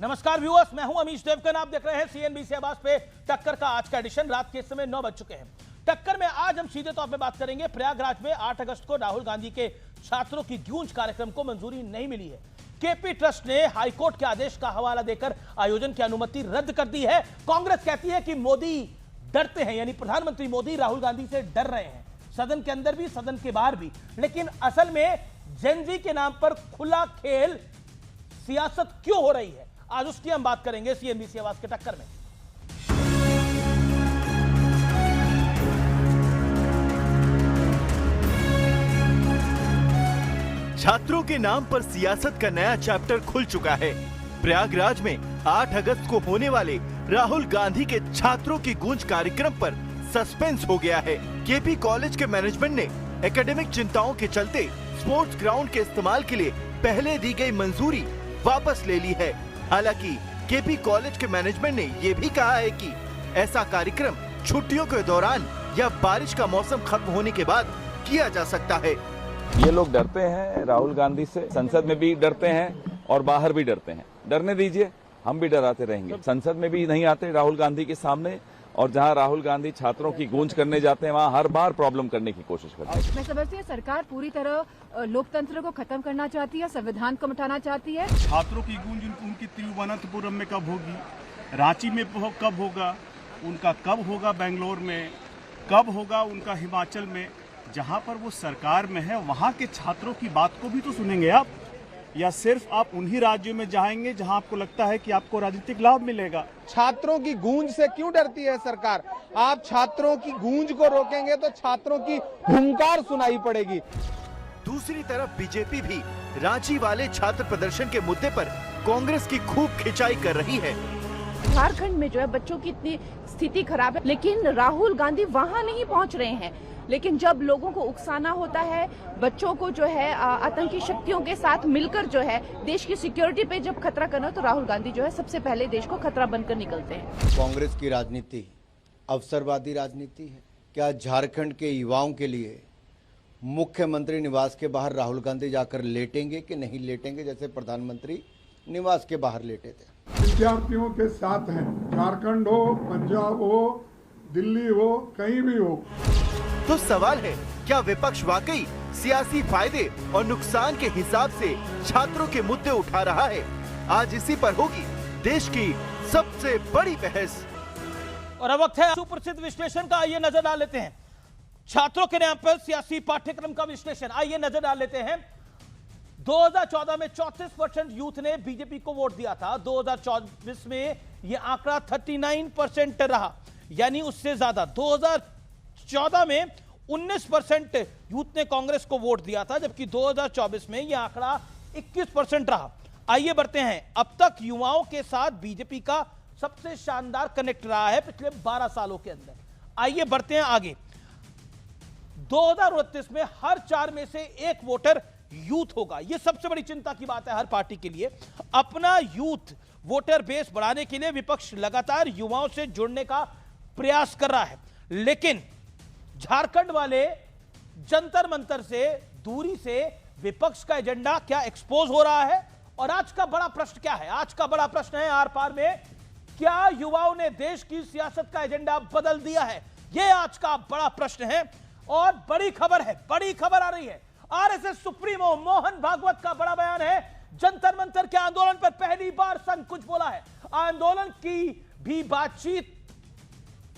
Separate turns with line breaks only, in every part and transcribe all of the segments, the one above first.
नमस्कार व्यूअर्स, मैं हूं अमीश देवगन। आप देख रहे हैं सीएनबीसी आवाज पे टक्कर का आज का एडिशन। रात के समय 9 बज चुके हैं। टक्कर में आज हम सीधे तौर पे बात करेंगे प्रयागराज में 8 अगस्त को राहुल गांधी के छात्रों की गूंज कार्यक्रम को मंजूरी नहीं मिली है। केपी ट्रस्ट ने हाईकोर्ट के आदेश का हवाला देकर आयोजन की अनुमति रद्द कर दी है। कांग्रेस कहती है कि मोदी डरते हैं, यानी प्रधानमंत्री मोदी राहुल गांधी से डर रहे हैं, सदन के अंदर भी सदन के बाहर भी। लेकिन असल में जेनजी के नाम पर खुला खेल सियासत क्यों हो रही है, आज उसकी हम बात करेंगे सीएनबीसी आवाज के टक्कर में।
छात्रों के नाम पर सियासत का नया चैप्टर खुल चुका है। प्रयागराज में 8 अगस्त को होने वाले राहुल गांधी के छात्रों की गूंज कार्यक्रम पर सस्पेंस हो गया है। केपी कॉलेज के मैनेजमेंट ने एकेडमिक चिंताओं के चलते स्पोर्ट्स ग्राउंड के इस्तेमाल के लिए पहले दी गई मंजूरी वापस ले ली है। हालांकि केपी कॉलेज के मैनेजमेंट ने यह भी कहा है कि ऐसा कार्यक्रम छुट्टियों के दौरान या बारिश का मौसम खत्म होने के बाद किया जा सकता है।
ये लोग डरते हैं राहुल गांधी से, संसद में भी डरते हैं और बाहर भी डरते हैं। डरने दीजिए, हम भी डराते रहेंगे। संसद में भी नहीं आते राहुल गांधी के सामने, और जहां राहुल गांधी छात्रों की गूंज करने जाते हैं वहां हर बार प्रॉब्लम करने की कोशिश करते हैं।
मैं समझती हूँ सरकार पूरी तरह लोकतंत्र को खत्म करना चाहती है, संविधान को मिटाना चाहती है।
छात्रों की गूंज उनकी तिरुवनंतपुरम में कब होगी, रांची में कब होगा, उनका कब होगा बेंगलोर में, कब होगा उनका हिमाचल में। जहां पर वो सरकार में है वहां के छात्रों की बात को भी तो सुनेंगे आप, या सिर्फ आप उन्हीं राज्यों में जाएंगे जहां आपको लगता है कि आपको राजनीतिक लाभ मिलेगा।
छात्रों की गूंज से क्यों डरती है सरकार? आप छात्रों की गूंज को रोकेंगे तो छात्रों की हुंकार सुनाई पड़ेगी।
दूसरी तरफ बीजेपी भी रांची वाले छात्र प्रदर्शन के मुद्दे पर कांग्रेस की खूब खिंचाई कर रही है।
झारखंड में जो है बच्चों की इतनी स्थिति खराब है, लेकिन राहुल गांधी वहां नहीं पहुंच रहे हैं। लेकिन जब लोगों को उकसाना होता है, बच्चों को जो है आतंकी शक्तियों के साथ मिलकर जो है देश की सिक्योरिटी पे जब खतरा करना, तो राहुल गांधी जो है सबसे पहले देश को खतरा बनकर निकलते हैं।
कांग्रेस की राजनीति अवसरवादी राजनीति है। क्या झारखंड के युवाओं के लिए मुख्यमंत्री निवास के बाहर राहुल गांधी जाकर लेटेंगे कि नहीं लेटेंगे, जैसे प्रधानमंत्री निवास के बाहर लेटे थे?
विद्यार्थियों के साथ हैं, झारखंड हो, पंजाब हो, दिल्ली हो, कहीं भी हो।
तो सवाल है, क्या विपक्ष वाकई सियासी फायदे और नुकसान के हिसाब से छात्रों के मुद्दे उठा रहा है? आज इसी पर होगी देश की सबसे बड़ी बहस।
और अब वक्त है सुप्रसिद्ध विश्लेषण का। आइए नजर डाल लेते हैं छात्रों के नाम पर सियासी पाठ्यक्रम का विश्लेषण। आइए नजर डाल लेते हैं। 2014 में 34% यूथ ने बीजेपी को वोट दिया था। 2024 में यह आंकड़ा 39% रहा, यानी उससे ज्यादा। 2014 में 19% यूथ ने कांग्रेस को वोट दिया था, जबकि 2024 में यह आंकड़ा 21% रहा। आइए बढ़ते हैं। अब तक युवाओं के साथ बीजेपी का सबसे शानदार कनेक्ट रहा है पिछले 12 सालों के अंदर। आइए बढ़ते हैं आगे। 2029 में हर 4 में से 1 वोटर यूथ होगा। यह सबसे बड़ी चिंता की बात है हर पार्टी के लिए। अपना यूथ वोटर बेस बढ़ाने के लिए विपक्ष लगातार युवाओं से जुड़ने का प्रयास कर रहा है, लेकिन झारखंड वाले जंतर मंतर से दूरी से विपक्ष का एजेंडा क्या एक्सपोज हो रहा है? और आज का बड़ा प्रश्न क्या है? आज का बड़ा प्रश्न है आर पार में, क्या युवाओं ने देश की सियासत का एजेंडा बदल दिया है? यह आज का बड़ा प्रश्न है। और बड़ी खबर है, बड़ी खबर आ रही है। आरएसएस सुप्रीमो मोहन भागवत का बड़ा बयान है। जंतर मंतर के आंदोलन पर पहली बार संघ कुछ बोला है। आंदोलन की भी बातचीत,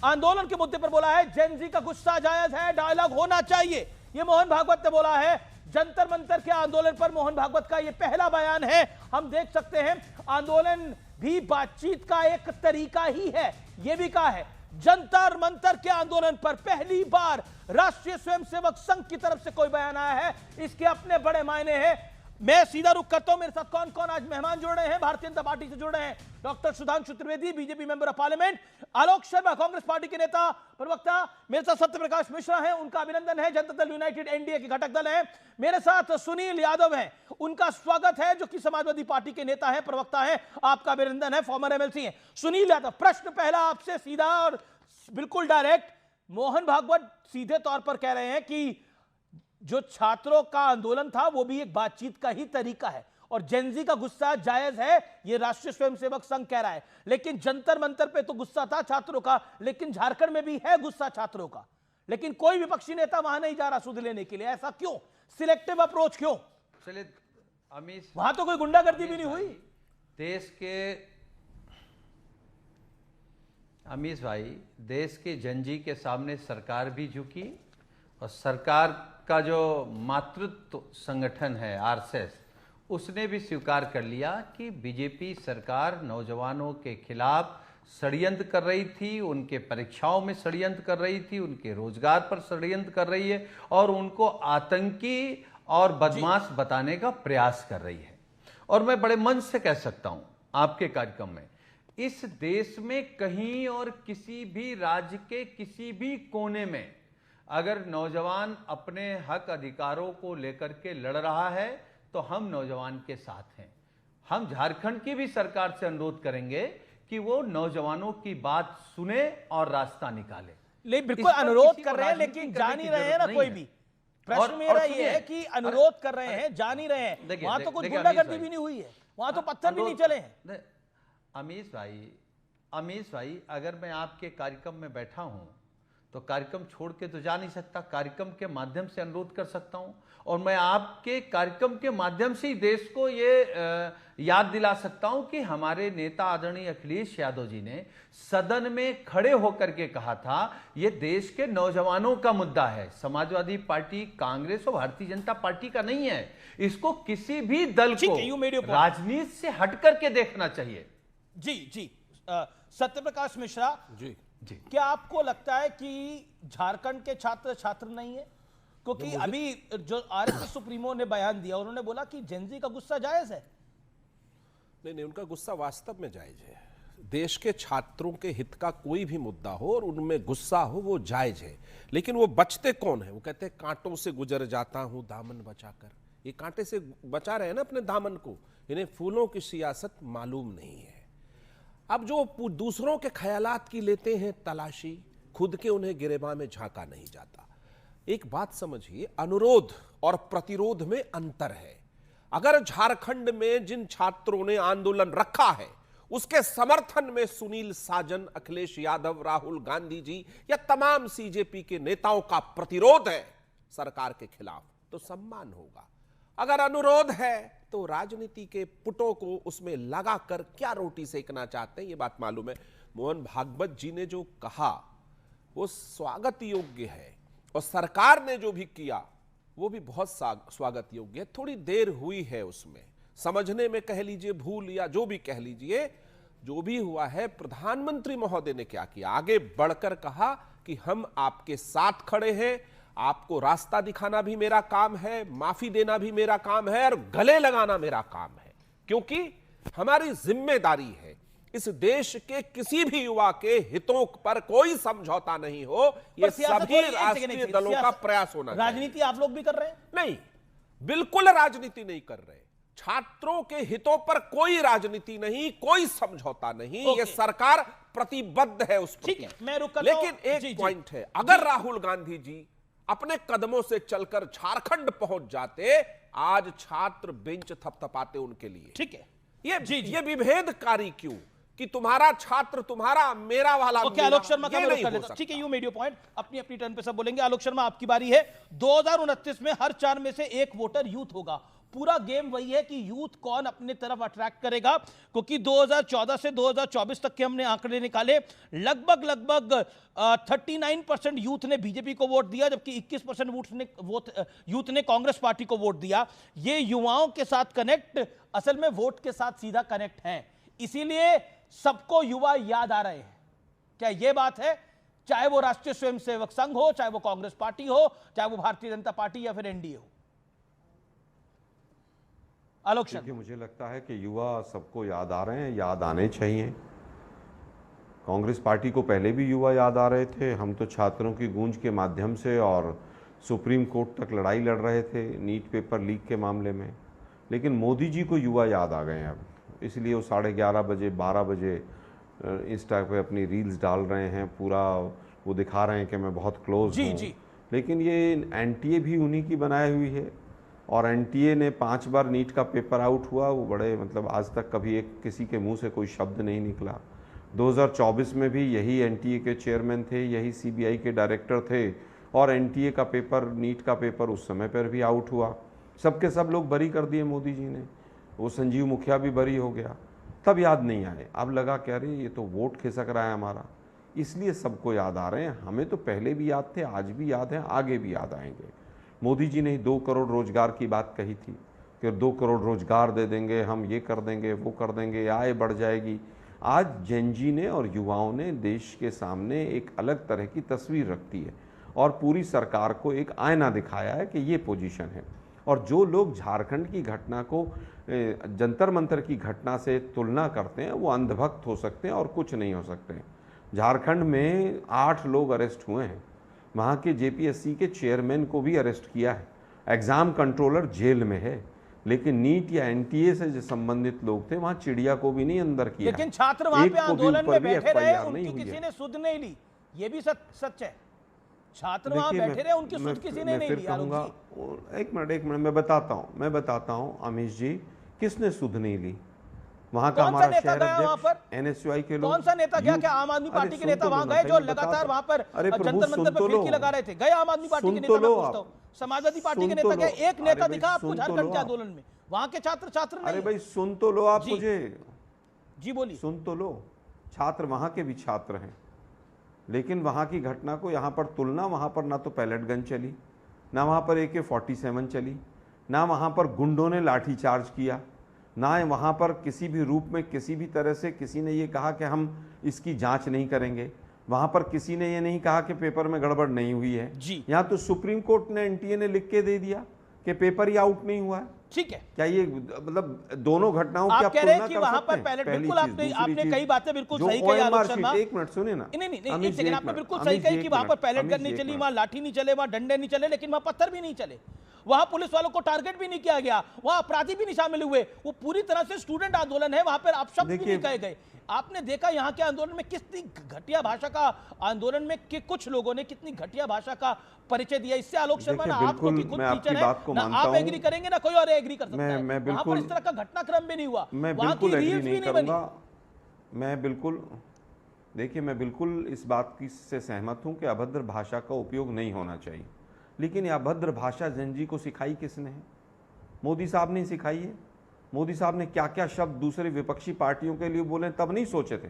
आंदोलन के मुद्दे पर बोला है। जेनजी का गुस्सा जायज है, डायलॉग होना चाहिए, यह मोहन भागवत ने बोला है। जंतर मंतर के आंदोलन पर मोहन भागवत का यह पहला बयान है। हम देख सकते हैं आंदोलन भी बातचीत का एक तरीका ही है, यह भी कहा है। जंतर मंतर के आंदोलन पर पहली बार राष्ट्रीय स्वयंसेवक संघ की तरफ से कोई बयान आया है, इसके अपने बड़े मायने हैं। मैं सीधा रुख करता हूं, मेरे साथ कौन कौन आज मेहमान जुड़ रहे हैं। भारतीय जनता पार्टी से जुड़ रहे हैं doctor Sudhanshu Trivedi, BJP member of parliament. Alok Sharma, Congress party के नेता प्रवक्ता। मेरे साथ सत्यप्रकाश मिश्रा हैं, उनका अभिनंदन है, जनता दल यूनाइटेड एनडीए के घटक दल हैं। मेरे साथ सुनील यादव हैं, उनका स्वागत है, जो कि समाजवादी पार्टी के नेता हैं, प्रवक्ता हैं, आपका अभिनंदन है, फॉर्मर एमएलसी हैं। सुनील यादव, प्रश्न पहला आपसे सीधा और बिल्कुल डायरेक्ट। मोहन भागवत सीधे तौर पर कह रहे हैं कि जो छात्रों का आंदोलन था वो भी एक बातचीत का ही तरीका है, और जेनजी का गुस्सा जायज है, ये राष्ट्रीय स्वयंसेवक संघ कह रहा है। लेकिन जंतर मंतर पे तो गुस्सा था छात्रों का, लेकिन झारखंड में भी है गुस्सा छात्रों का, लेकिन कोई विपक्षी नेता वहां नहीं जा रहा सुध लेने के लिए। ऐसा क्यों? सिलेक्टिव अप्रोच क्यों?
चलिए अमीश,
वहां तो कोई गुंडागर्दी भी नहीं हुई।
देश के अमीश भाई, देश के जनजी के सामने सरकार भी झुकी और सरकार का जो मातृत्व संगठन है आरएसएस, उसने भी स्वीकार कर लिया कि बीजेपी सरकार नौजवानों के खिलाफ षड्यंत्र कर रही थी, उनके परीक्षाओं में षड्यंत्र कर रही थी, उनके रोजगार पर षड्यंत्र कर रही है और उनको आतंकी और बदमाश बताने का प्रयास कर रही है। और मैं बड़े मन से कह सकता हूं आपके कार्यक्रम में, इस देश में कहीं और किसी भी राज्य के किसी भी कोने में अगर नौजवान अपने हक अधिकारों को लेकर के लड़ रहा है तो हम नौजवान के साथ हैं। हम झारखंड की भी सरकार से अनुरोध करेंगे कि वो नौजवानों की बात सुने और रास्ता निकाले।
लेकिन बिल्कुल अनुरोध कर रहे हैं, लेकिन जा नहीं रहे हैं ना कोई भी। प्रश्न मेरा ये है कि अनुरोध कर रहे हैं, जा नहीं रहे हैं। वहां तो कुछ गुंडागर्दी भी नहीं हुई है, वहां तो पत्थर भी नहीं चले हैं।
अमीश भाई, अगर मैं आपके कार्यक्रम में बैठा हूं तो कार्यक्रम छोड़ के तो जा नहीं सकता, कार्यक्रम के माध्यम से अनुरोध कर सकता हूं और मैं आपके कार्यक्रम के माध्यम से ही देश को ये याद दिला सकता हूं कि हमारे नेता आदरणीय अखिलेश यादव जी ने सदन में खड़े होकर के कहा था ये देश के नौजवानों का मुद्दा है, समाजवादी पार्टी, कांग्रेस और भारतीय जनता पार्टी का नहीं है। इसको किसी भी दल को राजनीति से हट करके देखना चाहिए।
जी सत्यप्रकाश मिश्रा
जी,
क्या आपको लगता है कि झारखंड के छात्र नहीं है? क्योंकि अभी जो आरएसएस सुप्रीमो ने बयान दिया, उन्होंने बोला कि जेनजी का गुस्सा जायज है।
नहीं, उनका गुस्सा वास्तव में जायज है। देश के छात्रों के हित का कोई भी मुद्दा हो और उनमें गुस्सा हो, वो जायज है। लेकिन वो बचते कौन है? वो कहते हैं कांटों से गुजर जाता हूं दामन बचाकर। ये कांटे से बचा रहे हैं ना अपने दामन को, इन्हें फूलों की सियासत मालूम नहीं है। अब जो दूसरों के ख्यालात की लेते हैं तलाशी, खुद के उन्हें गिरेबान में झांका नहीं जाता। एक बात समझिए, अनुरोध और प्रतिरोध में अंतर है। अगर झारखंड में जिन छात्रों ने आंदोलन रखा है उसके समर्थन में सुनील साजन, अखिलेश यादव, राहुल गांधी जी या तमाम सीजेपी के नेताओं का प्रतिरोध है सरकार के खिलाफ, तो सम्मान होगा। अगर अनुरोध है तो राजनीति के पुटों को उसमें लगाकर क्या रोटी सेकना चाहते हैं ये बात मालूम है। मोहन भागवत जी ने जो कहा वो स्वागत योग्य है और सरकार ने जो भी किया वो भी बहुत स्वागत योग्य है। थोड़ी देर हुई है उसमें समझने में, कह लीजिए भूल या जो भी कह लीजिए, जो भी हुआ है। प्रधानमंत्री महोदय ने क्या किया, आगे बढ़कर कहा कि हम आपके साथ खड़े हैं, आपको रास्ता दिखाना भी मेरा काम है, माफी देना भी मेरा काम है और गले लगाना मेरा काम है, क्योंकि हमारी जिम्मेदारी है इस देश के किसी भी युवा के हितों पर कोई समझौता नहीं हो। ये सभी राष्ट्रीय दलों का प्रयास होना चाहिए।
राजनीति आप लोग भी कर रहे हैं?
नहीं, बिल्कुल राजनीति नहीं कर रहे। छात्रों के हितों पर कोई राजनीति नहीं, कोई समझौता नहीं। ये सरकार प्रतिबद्ध है उस पर।
मैं रुक
लेकिन एक पॉइंट है, अगर राहुल गांधी जी अपने कदमों से चलकर झारखंड पहुंच जाते, आज छात्र बेंच थपथपाते उनके लिए।
ठीक है,
ये विभेदकारी क्यों कि तुम्हारा छात्र तुम्हारा, मेरा वाला
आलोक शर्मा का नहीं हो सकता। ठीक है, यू मेड योर पॉइंट, अपनी अपनी टर्न पे सब बोलेंगे। आलोक शर्मा आपकी बारी है। 2029 में हर 4 में से एक वोटर यूथ होगा। पूरा गेम वही है कि यूथ कौन अपने तरफ अट्रैक्ट करेगा, क्योंकि 2014 से 2024 तक के हमने आंकड़े निकाले, लगभग 39% यूथ ने बीजेपी को वोट दिया, जबकि 21% यूथ ने कांग्रेस पार्टी को वोट दिया। ये युवाओं के साथ कनेक्ट असल में वोट के साथ सीधा कनेक्ट है, इसीलिए सबको युवा याद आ रहे हैं। क्या यह बात है? चाहे वो राष्ट्रीय स्वयंसेवक संघ हो, चाहे वो कांग्रेस पार्टी हो, चाहे वो भारतीय जनता पार्टी या फिर एनडीए हो। आलोक शर्मा,
मुझे लगता है कि युवा सबको याद आ रहे हैं, याद आने चाहिए। कांग्रेस पार्टी को पहले भी युवा याद आ रहे थे। हम तो छात्रों की गूंज के माध्यम से और सुप्रीम कोर्ट तक लड़ाई लड़ रहे थे नीट पेपर लीक के मामले में, लेकिन मोदी जी को युवा याद आ गए हैं अब, इसलिए वो 11:30 बजे 12 बजे इंस्टा पे अपनी रील्स डाल रहे हैं, पूरा वो दिखा रहे हैं कि मैं बहुत क्लोज हूँ। लेकिन ये एनटीए भी उन्हीं की बनाई हुई है। और एनटीए ने 5 बार नीट का पेपर आउट हुआ, वो बड़े मतलब आज तक कभी किसी के मुंह से कोई शब्द नहीं निकला। 2024 में भी यही एनटीए के चेयरमैन थे, यही सीबीआई के डायरेक्टर थे, और एनटीए का पेपर, नीट का पेपर उस समय पर भी आउट हुआ। सबके सब लोग बरी कर दिए मोदी जी ने, वो संजीव मुखिया भी बरी हो गया। तब याद नहीं आए, अब लगा कह रहे ये तो वोट खिसक रहा है हमारा, इसलिए सबको याद आ रहे हैं। हमें तो पहले भी याद थे, आज भी याद हैं, आगे भी याद आएंगे। मोदी जी ने 2 करोड़ रोजगार की बात कही थी कि 2 करोड़ रोजगार दे देंगे, हम ये कर देंगे, वो कर देंगे, आय बढ़ जाएगी। आज जेनजी ने और युवाओं ने देश के सामने एक अलग तरह की तस्वीर रखती है और पूरी सरकार को एक आईना दिखाया है कि ये पोजीशन है। और जो लोग झारखंड की घटना को जंतर मंतर की घटना से तुलना करते हैं, वो अंधभक्त हो सकते हैं और कुछ नहीं हो सकते हैं। झारखंड में 8 लोग अरेस्ट हुए हैं, वहाँ के जेपीएससी के चेयरमैन को भी अरेस्ट किया है, एग्जाम कंट्रोलर जेल में है, लेकिन नीट या एनटीए से जो संबंधित लोग थे वहाँ चिड़िया को भी नहीं अंदर किया।
लेकिन छात्र वहाँ पे आंदोलन में बैठे रहे, उनकी किसी ने सुध नहीं ली, ये भी सच है। छात्र वहाँ बैठे रहे, उनकी सुध किसी ने नहीं ली।
एक मिनट मैं बताता हूँ अमीश जी, किसने सुध नहीं ली? वहाँ का हमारा शहर अध्यक्ष, एनएसयूआई के लोग।
कौन सा नेता गया? क्या आम आदमी पार्टी के नेता वहाँ गए जो लगातार वहाँ पर जंतर मंतर पर फिरकी लगा रहे थे? गए आम आदमी पार्टी के नेता? मैं पूछता हूँ, समाजवादी पार्टी के नेता गए? एक नेता दिखा आपको झारखंड के आंदोलन में? वहाँ के छात्र नहीं।
अरे भाई सुन तो लो आप मुझे।
जी बोलिए।
सुन तो लो, छात्र वहाँ के भी छात्र हैं, लेकिन वहाँ की घटना को यहाँ पर तुलना, वहाँ पर ना तो पैलेट गन चली, ना वहाँ पर AK-47 चली, ना वहाँ पर गुंडों ने लाठीचार्ज किया, ना वहाँ पर किसी भी रूप में किसी भी तरह से किसी ने ये कहा कि हम इसकी जांच नहीं करेंगे। वहाँ पर किसी ने ये नहीं कहा कि पेपर में गड़बड़ नहीं हुई है। यहाँ तो सुप्रीम कोर्ट ने, एनटीए ने लिख के दे दिया कि पेपर ही आउट नहीं हुआ है।
ठीक है,
क्या ये मतलब दोनों घटनाओं की
आप कह रहे हैं कि वहां पर पैलेट, बिल्कुल आपने कई बातें बिल्कुल सही कही आलोक शर्मा।
एक मिनट सुनिए ना।
नहीं, एक सेकंड, आपने बिल्कुल सही कही कि वहां पर पैलेट गन नहीं चली, वहां लाठी नहीं चले, वहां डंडे नहीं चले, लेकिन वहां पत्थर भी नहीं चले, वहां पुलिस वालों को टारगेट भी नहीं किया गया, वहां अपराधी भी नहीं शामिल हुए। वो पूरी तरह से स्टूडेंट आंदोलन है, वहां पर अपशब्द भी नहीं कहे गए। आपने देखा यहाँ के आंदोलन में कितनी घटिया भाषा का, आंदोलन में कि कुछ लोगों ने कितनी घटिया भाषा का परिचय दिया। इससे आलोक शर्मा ना आप खुद टीचर है, ना आप एग्री करेंगे ना कोई और एग्री कर सकता है। वहां पर इस तरह का घटनाक्रम भी नहीं हुआ, वहां की रील्स भी नहीं बनी।
मैं बिल्कुल इस बात से सहमत हूं कि अभद्र भाषा का उपयोग नहीं होना चाहिए, लेकिन यह अभद्र भाषा जेनजी को सिखाई किसने है? मोदी साहब ने सिखाई है। मोदी साहब ने क्या क्या शब्द दूसरे विपक्षी पार्टियों के लिए बोले तब नहीं सोचे थे?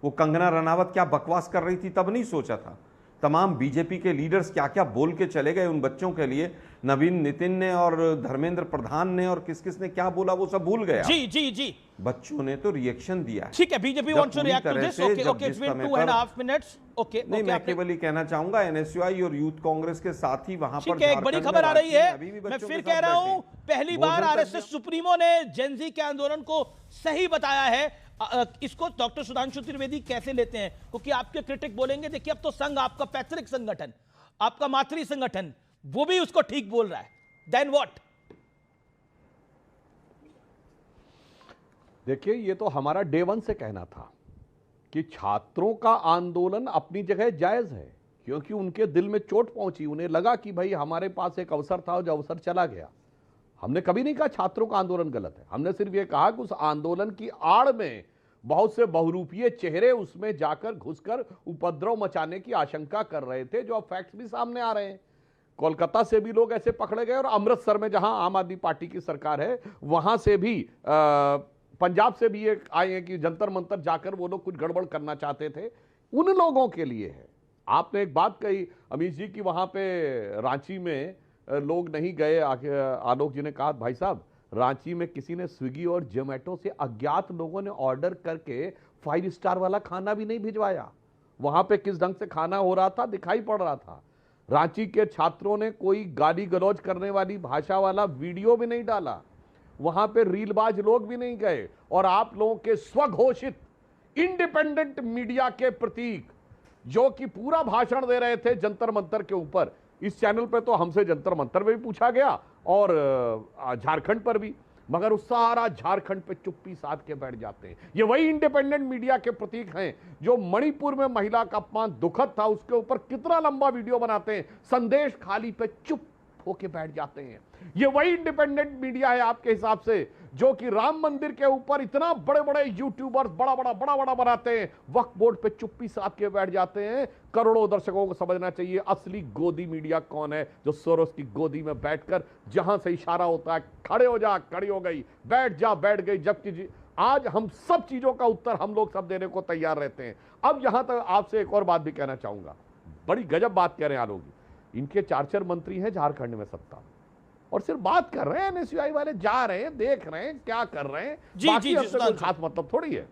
वो कंगना रनावत क्या बकवास कर रही थी तब नहीं सोचा था? तमाम बीजेपी के लीडर्स क्या क्या बोल के चले गए उन बच्चों के लिए, नवीन नितिन ने और धर्मेंद्र प्रधान ने और किस किस ने क्या बोला वो सब भूल गया।
जी
बच्चों ने तो रिएक्शन दिया।
ठीक है, BJP wants to react to this. Okay, it's been 2.5 minutes. Okay,
नहीं, मैं केवल ही कहना चाहूंगा एनएसयूआई और यूथ कांग्रेस के साथ ही वहां पर
एक बड़ी खबर आ रही है। मैं फिर कह रहा हूं, पहली बार आरएसएस सुप्रीमो ने जेनजी के आंदोलन को सही बताया है। इसको डॉक्टर सुधांशु त्रिवेदी कैसे लेते हैं? क्योंकि आपके क्रिटिक बोलेंगे देखिए अब तो संघ, आपका पैतृक संगठन, आपका मातृ संगठन, वो भी उसको ठीक बोल रहा है। Then what?
देखिए, ये तो हमारा डे 1 से कहना था कि छात्रों का आंदोलन अपनी जगह जायज है, क्योंकि उनके दिल में चोट पहुंची, उन्हें लगा कि भाई हमारे पास एक अवसर था, जो अवसर चला गया। हमने कभी नहीं कहा छात्रों का आंदोलन गलत है, हमने सिर्फ ये कहा कि उस आंदोलन की आड़ में बहुत से बहुरूपीय चेहरे उसमें जाकर घुसकर उपद्रव मचाने की आशंका कर रहे थे, जो अब फैक्ट्स भी सामने आ रहे हैं। कोलकाता से भी लोग ऐसे पकड़े गए और अमृतसर में जहां आम आदमी पार्टी की सरकार है वहां से भी पंजाब से भी एक आए हैं कि जंतर मंतर जाकर वो लोग कुछ गड़बड़ करना चाहते थे। उन लोगों के लिए है। आपने एक बात कही अमीश जी की वहां पे रांची में लोग नहीं गए। आलोक जी ने कहा भाई साहब, रांची में किसी ने स्विगी और जोमेटो से अज्ञात लोगों ने ऑर्डर करके 5 स्टार वाला खाना भी नहीं भिजवाया। वहां पे किस ढंग से खाना हो रहा था दिखाई पड़ रहा था। रांची के छात्रों ने कोई गाली गलौज करने वाली भाषा वाला वीडियो भी नहीं डाला। वहां पे रीलबाज लोग भी नहीं गए। और आप लोगों के स्वघोषित इंडिपेंडेंट मीडिया के प्रतीक जो कि पूरा भाषण दे रहे थे जंतर मंतर के ऊपर, इस चैनल पे तो हमसे जंतर मंतर में भी पूछा गया और झारखंड पर भी, मगर उस सारा झारखंड पे चुप्पी साध के बैठ जाते हैं। ये वही इंडिपेंडेंट मीडिया के प्रतीक हैं जो मणिपुर में महिला का अपमान दुखद था, उसके ऊपर कितना लंबा वीडियो बनाते हैं, संदेश खाली पे चुप होके बैठ जाते हैं। ये वही इंडिपेंडेंट मीडिया है आपके हिसाब से जो कि राम मंदिर के ऊपर इतना बड़े बड़े यूट्यूबर्स बड़ा बड़ा बनाते हैं, वक्फ बोर्ड पे चुप्पी साध के बैठ जाते हैं। करोड़ों दर्शकों को समझना चाहिए असली गोदी मीडिया कौन है, जो सोरोस की गोदी में बैठकर जहां से इशारा होता है खड़े हो जा, खड़ी हो गई, बैठ जा, बैठ गई। जबकि आज हम सब चीजों का उत्तर हम लोग सब देने को तैयार रहते हैं। अब यहां तक आपसे एक और बात भी कहना चाहूंगा, बड़ी गजब बात कह रहे हैं आलोक जी। इनके 4 मंत्री हैं झारखंड में सत्ता में, और सिर्फ बात कर रहे हैं, एनएसयूआई वाले जा रहे हैं, देख रहे हैं क्या कर रहे हैं, बाकी हमसे कोई खास मतलब थोड़ी है,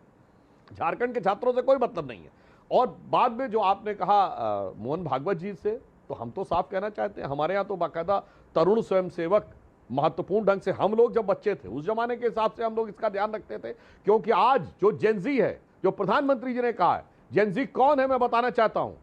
झारखंड के छात्रों से कोई मतलब नहीं है। और बाद में जो आपने कहा मोहन भागवत जी से, तो हम तो साफ कहना चाहते हैं, हमारे यहाँ तो बाकायदा तरुण स्वयंसेवक महत्वपूर्ण ढंग से, हम लोग जब बच्चे थे उस जमाने के हिसाब से हम लोग इसका ध्यान रखते थे, क्योंकि आज जो जेनजी है, जो प्रधानमंत्री जी ने कहा है, जेनजी कौन है मैं बताना चाहता हूं।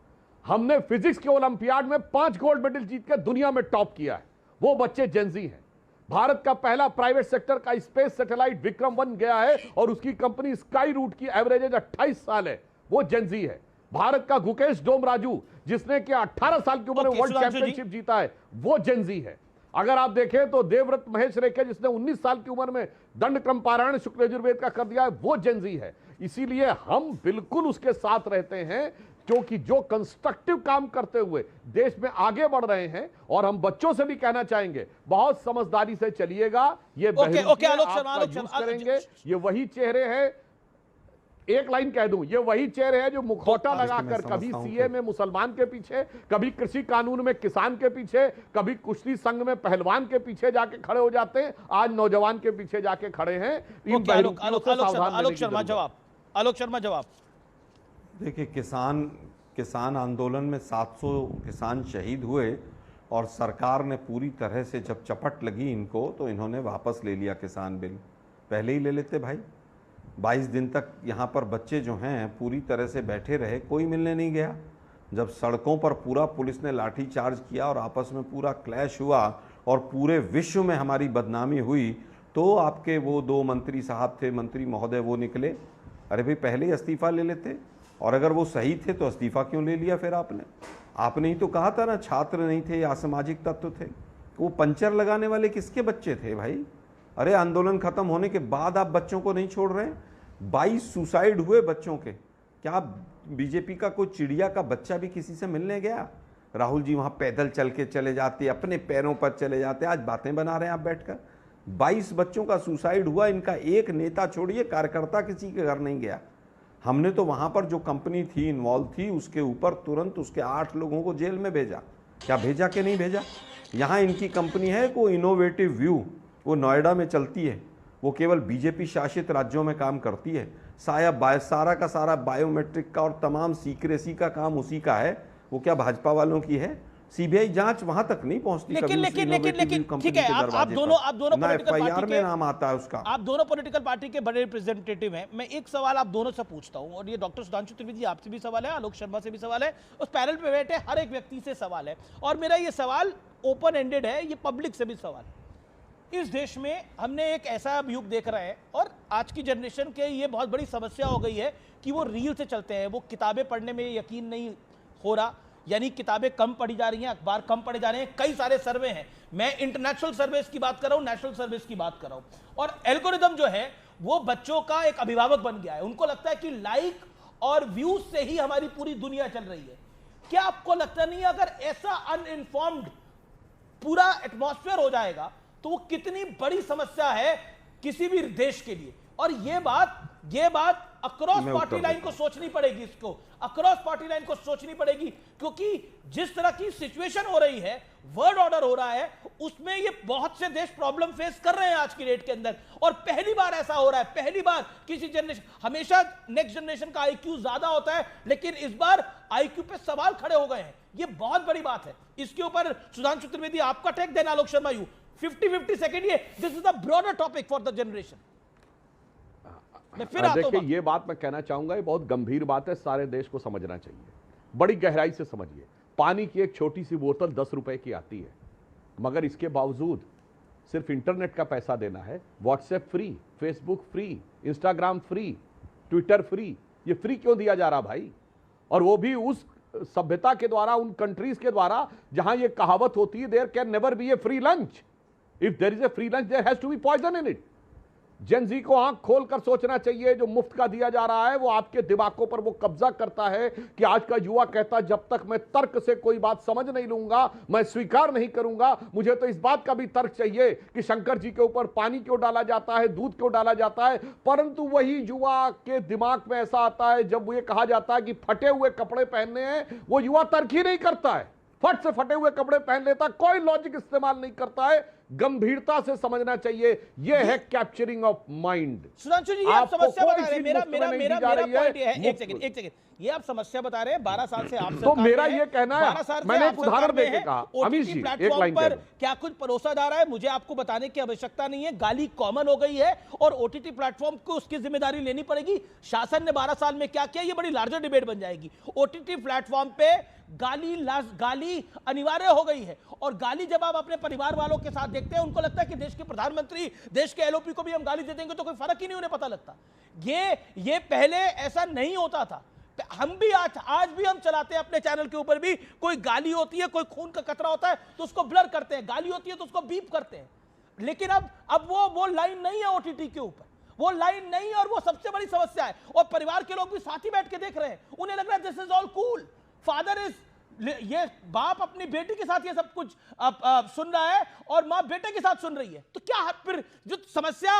हमने फिजिक्स के ओलंपियाड में 5 गोल्ड मेडल जीत कर दुनिया में टॉप किया है, वो बच्चे जेनजी हैं। भारत का पहला प्राइवेट सेक्टर का स्पेस सैटेलाइट विक्रम 1 गया है और उसकी कंपनी स्काई रूट की एवरेज एज 28 साल है, वो जेनजी है। भारत का गुकेश डोमराजू जिसने कि 18 साल की उम्र में वर्ल्ड चैंपियनशिप जीता है, वो जेनजी है। अगर आप देखें तो देवव्रत महेश रेखे जिसने 19 साल की उम्र में दंडक्रम पारायण शुक्ल यजुर्वेद का कर दिया है, वो जेनजी है। इसीलिए हम बिल्कुल उसके साथ रहते हैं, क्योंकि जो कंस्ट्रक्टिव काम करते हुए देश में आगे बढ़ रहे हैं। और हम बच्चों से भी कहना चाहेंगे, बहुत समझदारी से चलिएगा, ये करेंगे, ये वही चेहरे हैं, एक लाइन कह दूं, ये वही चेहरे हैं जो मुखौटा लगाकर कभी सीए में मुसलमान के पीछे, कभी कृषि कानून में किसान के पीछे, कभी कुश्ती संघ में पहलवान के पीछे जाके खड़े हो जाते हैं, आज नौजवान के पीछे जाके खड़े हैं।
आलोक शर्मा जवाब।
देखिए, किसान आंदोलन में 700 किसान शहीद हुए और सरकार ने पूरी तरह से जब चपट लगी इनको, तो इन्होंने वापस ले लिया किसान बिल। पहले ही ले लेते भाई। 22 दिन तक यहाँ पर बच्चे जो हैं पूरी तरह से बैठे रहे, कोई मिलने नहीं गया। जब सड़कों पर पूरा पुलिस ने लाठी चार्ज किया और आपस में पूरा क्लैश हुआ और पूरे विश्व में हमारी बदनामी हुई, तो आपके वो 2 मंत्री साहब थे, मंत्री महोदय, वो निकले, अरे भाई पहले ही इस्तीफा ले लेते, और अगर वो सही थे तो इस्तीफा क्यों ले लिया फिर आपने ही तो कहा था ना, छात्र नहीं थे, असामाजिक तत्व थे। वो पंचर लगाने वाले किसके बच्चे थे भाई? अरे आंदोलन खत्म होने के बाद आप बच्चों को नहीं छोड़ रहे? 22 सुसाइड हुए बच्चों के। क्या बीजेपी का कोई चिड़िया का बच्चा भी किसी से मिलने गया? राहुल जी वहां पैदल चल के चले जाते, अपने पैरों पर चले जाते, आज बातें बना रहे हैं आप बैठकर। 22 बच्चों का सुसाइड हुआ, इनका एक नेता छोड़िए कार्यकर्ता किसी के घर नहीं गया। हमने तो वहां पर जो कंपनी थी इन्वॉल्व थी, उसके ऊपर तुरंत उसके 8 लोगों को जेल में भेजा। क्या भेजा कि नहीं भेजा? यहाँ इनकी कंपनी है को इनोवेटिव व्यू, वो नोएडा में चलती है, वो केवल बीजेपी शासित राज्यों में काम करती है। सारा का सारा बायोमेट्रिक का और तमाम सीक्रेसी का काम उसी का है। वो क्या भाजपा वालों की है? सीबीआई जांच वहां तक नहीं पहुंचती।
लेकिन ठीक है, आप दोनों पॉलिटिकल पार्टी के
नाम आता है उसका,
आप दोनों पॉलिटिकल पार्टी के बड़े रिप्रेजेंटेटिव हैं। मैं एक सवाल आप दोनों से पूछता हूं, और ये डॉक्टर सुधांशु त्रिवेदी आपसे भी सवाल है, आलोक शर्मा से भी सवाल है, उस पैनल पे बैठे हर एक व्यक्ति से सवाल है, और मेरा ये सवाल ओपन एंडेड है, ये पब्लिक से भी सवाल है। इस देश में हमने एक ऐसा युग देख रहे हैं, और आज की जनरेशन के ये बहुत बड़ी समस्या हो गई है कि वो रील से चलते हैं, वो किताबें पढ़ने में यकीन नहीं हो रहा, यानी किताबें कम पढ़ी जा रही हैं, अखबार कम पढ़े जा रहे हैं। कई सारे सर्वे हैं, मैं इंटरनेशनल सर्विस की बात कर रहा हूं, नेशनल सर्विस की बात कर रहा हूं, और एल्गोरिदम जो है वो बच्चों का एक अभिभावक बन गया है। उनको लगता है कि लाइक और व्यूज से ही हमारी पूरी दुनिया चल रही है। क्या आपको लगता नहीं अगर ऐसा अनइन्फॉर्म्ड पूरा एटमॉस्फेयर हो जाएगा तो वो कितनी बड़ी समस्या है किसी भी देश के लिए? और ये बात अक्रॉस पार्टी लाइन को सोचनी पड़ेगी, इसको अक्रॉस पार्टी लाइन को सोचनी पड़ेगी, क्योंकि जिस तरह की सिचुएशन हो रही है, वर्ल्ड ऑर्डर हो रहा है, उसमें ये बहुत से देश प्रॉब्लम फेस कर रहे हैं आज की डेट के अंदर। और पहली बार ऐसा हो रहा है, पहली बार किसी जनरेशन, हमेशा नेक्स्ट जनरेशन का आईक्यू ज्यादा होता है, लेकिन इस बार आईक्यू पे सवाल खड़े हो गए हैं। ये बहुत बड़ी बात है। इसके ऊपर सुधांशु त्रिवेदी आपका टेक, देना आलोक शर्मा यू 50-50 सेकंड। ये this is the broader topic for the generation.
देखिए, ये बात मैं कहना चाहूंगा, ये बहुत गंभीर बात है, सारे देश को समझना चाहिए, बड़ी गहराई से समझिए। पानी की एक छोटी सी बोतल 10 रुपए की आती है, मगर इसके बावजूद सिर्फ इंटरनेट का पैसा देना है। WhatsApp free, Facebook free, Instagram free, Twitter free. ये फ्री क्यों दिया जा रहा भाई? और वो भी उस सभ्यता के द्वारा, उन कंट्रीज के द्वारा जहां ये कहावत होती है, there can never be a free lunch, if there is a free lunch there has to be poison in it. Gen Z को आंख खोलकर सोचना चाहिए, जो मुफ्त का दिया जा रहा है वो आपके दिमागों पर वो कब्जा करता है कि आज का युवा कहता है जब तक मैं तर्क से कोई बात समझ नहीं लूंगा मैं स्वीकार नहीं करूंगा। मुझे तो इस बात का भी तर्क चाहिए कि शंकर जी के ऊपर पानी क्यों डाला जाता है, दूध क्यों डाला जाता है, परंतु वही युवा के दिमाग में ऐसा आता है जब ये कहा जाता है कि फटे हुए कपड़े पहनने हैं, वो युवा तर्क ही नहीं करता है, फट से फटे हुए कपड़े पहन लेता, कोई लॉजिक इस्तेमाल नहीं करता है। गंभीरता से समझना चाहिए, यह है कैप्चरिंग ऑफ माइंड।
सुधांशु जी, आप समस्या बता रहे हैं, मेरा पॉइंट ये है, एक सेकंड, ये आप समस्या बता रहे हैं, 12 साल से आप
तो मेरा ये कहना है, मैंने एक उदाहरण देके कहा, अमित जी एक लाइन
पर क्या कुछ परोसा जा रहा है, मुझे आपको बताने की आवश्यकता नहीं है, गाली कॉमन हो गई है और ओटीटी प्लेटफॉर्म को उसकी जिम्मेदारी लेनी पड़ेगी। शासन ने 12 साल में क्या किया, ये बड़ी लार्जर डिबेट बन जाएगी। ओटीटी प्लेटफॉर्म पे गाली अनिवार्य हो गई है, और गाली जब आप अपने परिवार वालों के साथ देखते हैं, उनको लगता है कि देश के प्रधानमंत्री, देश के एलओपी को भी हम गाली दे देंगे तो कोई फर्क ही नहीं उन्हें पता लगता। ये पहले ऐसा नहीं होता था। हम भी आज भी हम चलाते हैं अपने चैनल के ऊपर भी, कोई गाली होती है, कोई खून का कतरा होता है तो उसको ब्लर करते हैं, गाली होती है तो उसको बीप करते हैं। लेकिन अब वो लाइन नहीं है ओटीटी के ऊपर, वो लाइन नहीं है, और वो सबसे बड़ी समस्या है। और परिवार के लोग भी साथ ही बैठ के देख रहे हैं, उन्हें लग रहा है this is all cool. Father is, ये बाप अपनी बेटी के साथ ये सब कुछ सुन रहा है और मां बेटे के साथ सुन रही है, तो क्या फिर जो समस्या,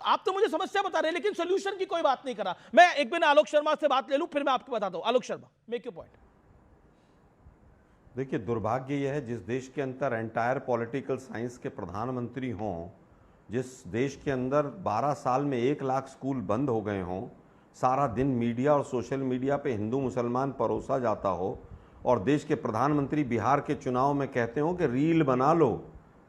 आप तो मुझे समस्या बता रहे हैं लेकिन सोल्यूशन की कोई बात नहीं करा। मैं एक बार आलोक शर्मा से बात ले लूं, फिर मैं आपको बताता हूं। Alok Sharma, make your point.
देखिए, दुर्भाग्य यह है जिस देश के अंदर एंटायर पॉलिटिकल साइंस के प्रधानमंत्री हों, जिस देश के अंदर 12 साल में 1 लाख स्कूल बंद हो गए हों, सारा दिन मीडिया और सोशल मीडिया पे हिंदू मुसलमान परोसा जाता हो, और देश के प्रधानमंत्री बिहार के चुनाव में कहते हो कि रील बना लो,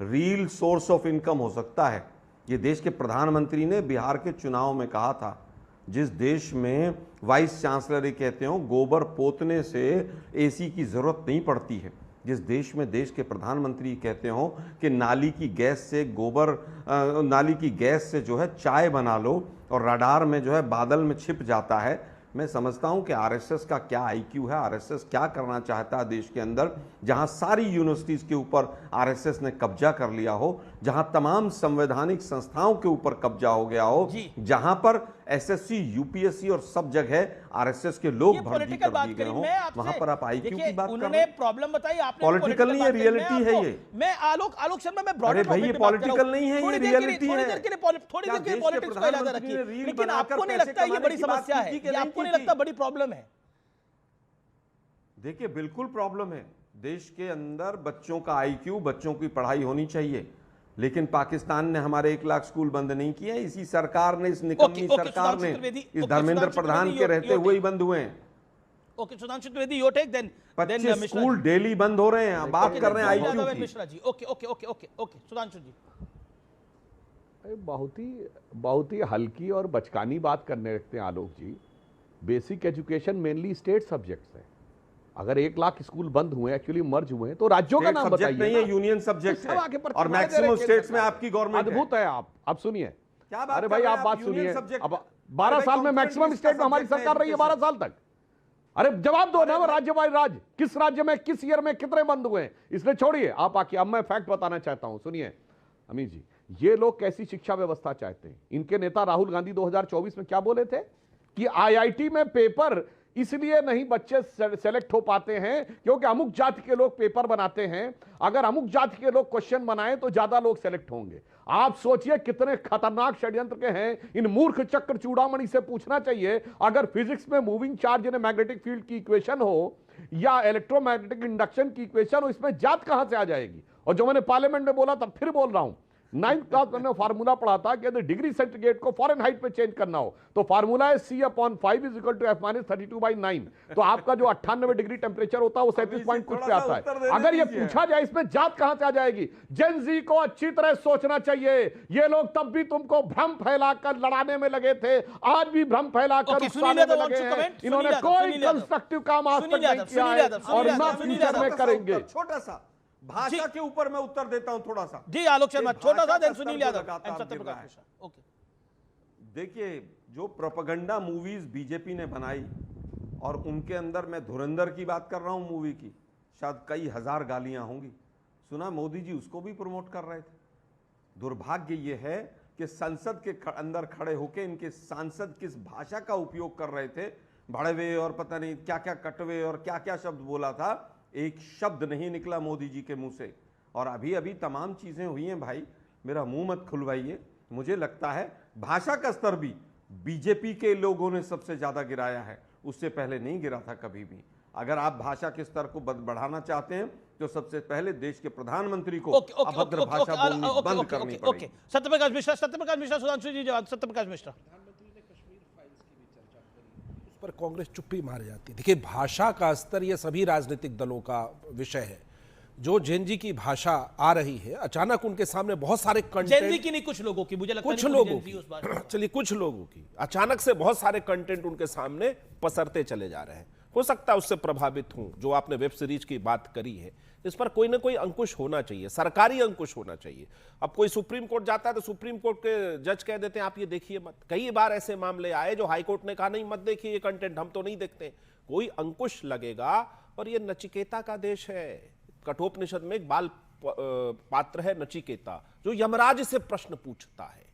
रील सोर्स ऑफ इनकम हो सकता है। ये देश के प्रधानमंत्री ने बिहार के चुनाव में कहा था। जिस देश में वाइस चांसलर ये कहते हो गोबर पोतने से एसी की ज़रूरत नहीं पड़ती है, जिस देश में देश के प्रधानमंत्री कहते हो कि नाली की गैस से जो है चाय बना लो, और रडार में जो है बादल में छिप जाता है। मैं समझता हूं कि आरएसएस का क्या आईक्यू है, आरएसएस क्या करना चाहता है देश के अंदर, जहां सारी यूनिवर्सिटीज के ऊपर आरएसएस ने कब्जा कर लिया हो, जहां तमाम संवैधानिक संस्थाओं के ऊपर कब्जा हो गया हो, जहां पर एसएससी, यूपीएससी और सब जगह आरएसएस के लोग भर्ती कर दिए गए हो, वहां पर आप आईक्यू की बात कर रहे हैं।
प्रॉब्लम बताई आपने,
पॉलिटिकल नहीं है, रियलिटी है ये।
मैं आलोक शर्मा, मैं ब्रॉडर,
अरे भाई ये पॉलिटिकल नहीं है, ये रियलिटी है।
थोड़ी देर के लिए पॉलिटिक्स को इलाजा रखिए, लेकिन आपको नहीं लगता ये बड़ी समस्या है, ये आपको नहीं लगता बड़ी प्रॉब्लम है?
देखिए, बिल्कुल प्रॉब्लम है। देश के अंदर बच्चों का आईक्यू, बच्चों की पढ़ाई होनी चाहिए, लेकिन पाकिस्तान ने हमारे 1 लाख स्कूल बंद नहीं किए, इसी सरकार ने, इस निकम्मी सरकार ने, इस धर्मेंद्र प्रधान के रहते हुए ही बंद हुए हैं।
Okay, Sudhanshu Trivedi, your take, then
25 school daily बंद हो रहे हैं, बात कर रहे हैं आईक्यू की।
मिश्रा जी, ओके, सुधांशु जी।
बहुत ही हल्की और बचकानी बात करने लगते हैं Alok ji. Basic education mainly state subjects है। अगर 1 लाख स्कूल बंद हुए, एक्चुअली मर्ज हुए हैं, तो राज्यों का नाम बताइए।
नहीं है, यूनियन सब्जेक्ट है, और मैक्सिमम स्टेट्स में आपकी गवर्नमेंट
अद्भुत है। आप सुनिए,
क्या बात,
अरे भाई आप बात सुनिए। अब 12 साल में मैक्सिमम स्टेट में हमारी सरकार रही है 12 साल तक। अरे जवाब दो ना, वो राज्य बाय राज्य, किस राज्य में किस ईयर में कितने बंद हुए, इसलिए छोड़िए आप आके। अब मैं फैक्ट बताना चाहता हूं, सुनिए अमित जी, ये लोग कैसी शिक्षा व्यवस्था चाहते हैं। इनके नेता राहुल गांधी 2024 में क्या बोले थे कि आईआईटी में पेपर इसलिए नहीं बच्चे सेलेक्ट हो पाते हैं क्योंकि अमुक जाति के लोग पेपर बनाते हैं, अगर अमुक जाति के लोग क्वेश्चन बनाएं तो ज्यादा लोग सेलेक्ट होंगे। आप सोचिए कितने खतरनाक षड्यंत्र के हैं। इन मूर्ख चक्र चूड़ामणि से पूछना चाहिए, अगर फिजिक्स में मूविंग चार्ज यानी मैग्नेटिक फील्ड की इक्वेशन हो या इलेक्ट्रोमैग्नेटिक इंडक्शन की इक्वेशन हो, इसमें जात कहां से आ जाएगी। और जो मैंने पार्लियामेंट में बोला था, फिर बोल रहा हूं, 9th क्लास में फार्मूला पढ़ा था कि यदि डिग्री सेंटीग्रेड को फॉरेनहाइट पे चेंज करना हो तो फार्मूला है C/5 = F-32/9। तो आपका जो 98 डिग्री टेम्परेचर होता है वो 37 पॉइंट कुछ पे आता है। अगर ये पूछा जाए इसमें जात कहां से आ जाएगी, जेन जी को अच्छी तरह सोचना चाहिए। ये लोग तब भी तुमको भ्रम फैलाकर लड़ाने में लगे थे, आज भी भ्रम फैलाकर उकसाने में लगे हैं। इन्होंने कोई कंस्ट्रक्टिव काम आज तक नहीं किया है और ना फ्यूचर में करेंगे।
छोटा सा भाषा के ऊपर मैं उत्तर देता हूं थोड़ा सा।
जी आलोक शर्मा, छोटा सा, then Sunil Yadav and Satyaprakash Mishra. Okay,
देखिए, जो प्रोपेगेंडा मूवीज बीजेपी ने बनाई और उनके अंदर, मैं धुरंधर की बात कर रहा हूं मूवी की, शायद कई हजार गालियां होंगी, सुना मोदी जी उसको भी प्रमोट कर रहे थे। दुर्भाग्य ये है कि संसद के अंदर खड़े होकर इनके सांसद किस भाषा का उपयोग कर रहे थे, भड़वे और पता नहीं क्या क्या कटवे और क्या क्या शब्द बोला था, एक शब्द नहीं निकला मोदी जी के मुंह से। और अभी अभी तमाम चीजें हुई हैं भाई, मेरा मुंह मत खुलवाइए। मुझे लगता है भाषा का स्तर भी बीजेपी के लोगों ने सबसे ज्यादा गिराया है, उससे पहले नहीं गिरा था कभी भी। अगर आप भाषा के स्तर को बढ़ाना चाहते हैं तो सबसे पहले देश के प्रधानमंत्री को अभद्र भाषा बोलनी बंद करनी पड़ेगी।
सत्यप्रकाश मिश्रा, सुधांशु जी जवाब। सत्यप्रकाश मिश्रा,
उस पर कांग्रेस चुप्पी मार जाती है। देखिए, भाषा का स्तर ये सभी राजनीतिक दलों का विषय है। जो जेनजी की भाषा आ रही है, अचानक उनके सामने बहुत सारे कंटेंट,
जेनजी की नहीं, कुछ लोगों की, मुझे लगता है
कुछ लोगों की, चलिए कुछ लोगों की अचानक से बहुत सारे कंटेंट उनके सामने पसरते चले जा रहे हैं। हो सकता है उससे प्रभावित हूं, जो आपने वेब सीरीज की बात करी है, इस पर कोई ना कोई अंकुश होना चाहिए, सरकारी अंकुश होना चाहिए। अब कोई सुप्रीम कोर्ट जाता है तो सुप्रीम कोर्ट के जज कह देते हैं आप ये देखिए मत। कई बार ऐसे मामले आए जो हाई कोर्ट ने कहा नहीं मत देखिए ये कंटेंट, हम तो नहीं देखते। कोई अंकुश लगेगा। और ये नचिकेता का देश है। कठोपनिषद में एक बाल पात्र है नचिकेता, जो यमराज से प्रश्न पूछता है।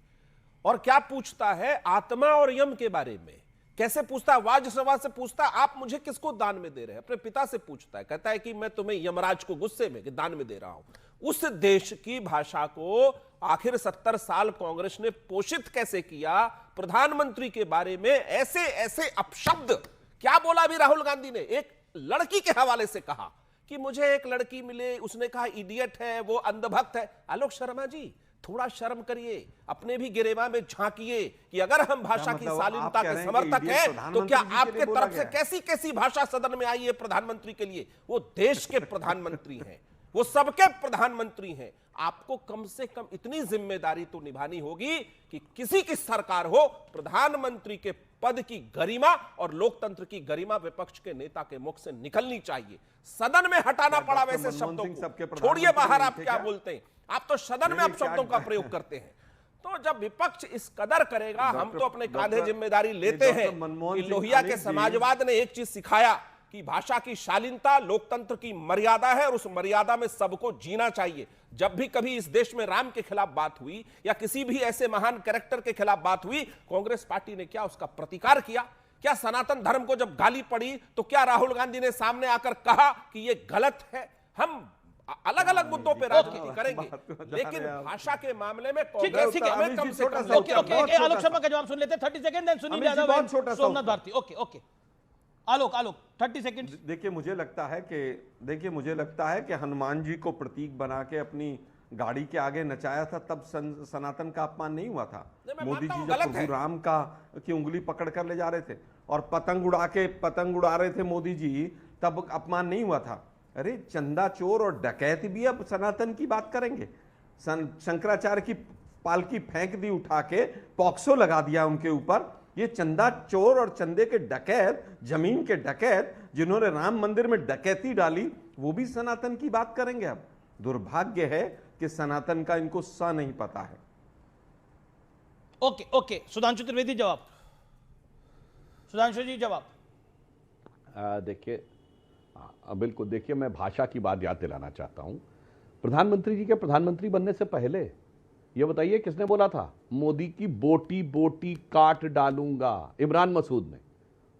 और क्या पूछता है? आत्मा और यम के बारे में। कैसे पूछता है? वाजसवा से पूछता है आप मुझे किसको दान में दे रहे हैं? अपने पिता से पूछता है, कहता है कि मैं तुम्हें यमराज को गुस्से में कि दान में दे रहा हूं। उस देश की भाषा को आखिर 70 साल कांग्रेस ने पोषित कैसे किया? प्रधानमंत्री के बारे में ऐसे ऐसे अपशब्द क्या बोला? अभी राहुल गांधी ने एक लड़की के हवाले से कहा कि मुझे एक लड़की मिले, उसने कहा इडियट है, वो अंधभक्त है। आलोक शर्मा जी, थोड़ा शर्म करिए, अपने भी गिरेवा में झांकिए कि अगर हम भाषा की शालीनता के समर्थक हैं तो क्या आपके तरफ से कैसी कैसी भाषा सदन में आई है प्रधानमंत्री के लिए? वो देश के प्रधानमंत्री हैं, वो सबके प्रधानमंत्री हैं। आपको कम से कम इतनी जिम्मेदारी तो निभानी होगी कि किसी की सरकार हो, प्रधानमंत्री के पद की गरिमा और लोकतंत्र की गरिमा विपक्ष के नेता के मुख से निकलनी चाहिए। सदन में हटाना पड़ा वैसे शब्दों को, छोड़िए बाहर आप क्या बोलते हैं, आप तो सदन में शब्दों का प्रयोग करते हैं। तो जब विपक्ष इस कदर करेगा, हम तो अपने कांधे जिम्मेदारी लेते हैं कि लोहिया के समाजवाद ने एक चीज सिखाया कि भाषा की शालीनता लोकतंत्र की मर्यादा है और उस मर्यादा में सबको जीना चाहिए। जब भी कभी इस देश में राम के खिलाफ बात हुई या किसी भी ऐसे महान कैरेक्टर के खिलाफ बात हुई, कांग्रेस पार्टी ने क्या उसका प्रतिकार किया? क्या सनातन धर्म को जब गाली पड़ी तो क्या राहुल गांधी ने सामने आकर कहा कि यह गलत है? हम अलग अलग मुद्दों पर राजनीति करेंगे, लेकिन भाषा के मामले में कांग्रेस हमें कम से कम।
आलोक शर्मा का जवाब सुन लेते हैं, 30 सेकंड, सुनील यादव, सोमनाथ भारती। ओके आलोक 30 सेकंड।
देखिए मुझे लगता है कि हनुमान जी को प्रतीक बना के अपनी गाड़ी के आगे नचाया था, तब सनातन का अपमान नहीं हुआ था। मोदी जी जब प्रभु राम की उंगली पकड़ कर ले जा रहे थे और पतंग उड़ा रहे थे मोदी जी, तब अपमान नहीं हुआ था। अरे चंदा चोर और डकैत भी अब सनातन की बात करेंगे। शंकराचार्य की पालकी फेंक दी उठा के, पॉक्सो लगा दिया उनके ऊपर। ये चंदा चोर और चंदे के डकैत, जमीन के डकैत, जिन्होंने राम मंदिर में डकैती डाली, वो भी सनातन की बात करेंगे। अब दुर्भाग्य है कि सनातन का इनको सा नहीं पता है।
ओके सुधांशु त्रिवेदी जवाब। सुधांशु जी जवाब।
देखिए बिल्कुल, देखिए मैं भाषा की बात याद दिलाना चाहता हूं। प्रधानमंत्री जी के प्रधानमंत्री बनने से पहले ये बताइए किसने बोला था मोदी की बोटी बोटी काट डालूंगा? इमरान मसूद ने।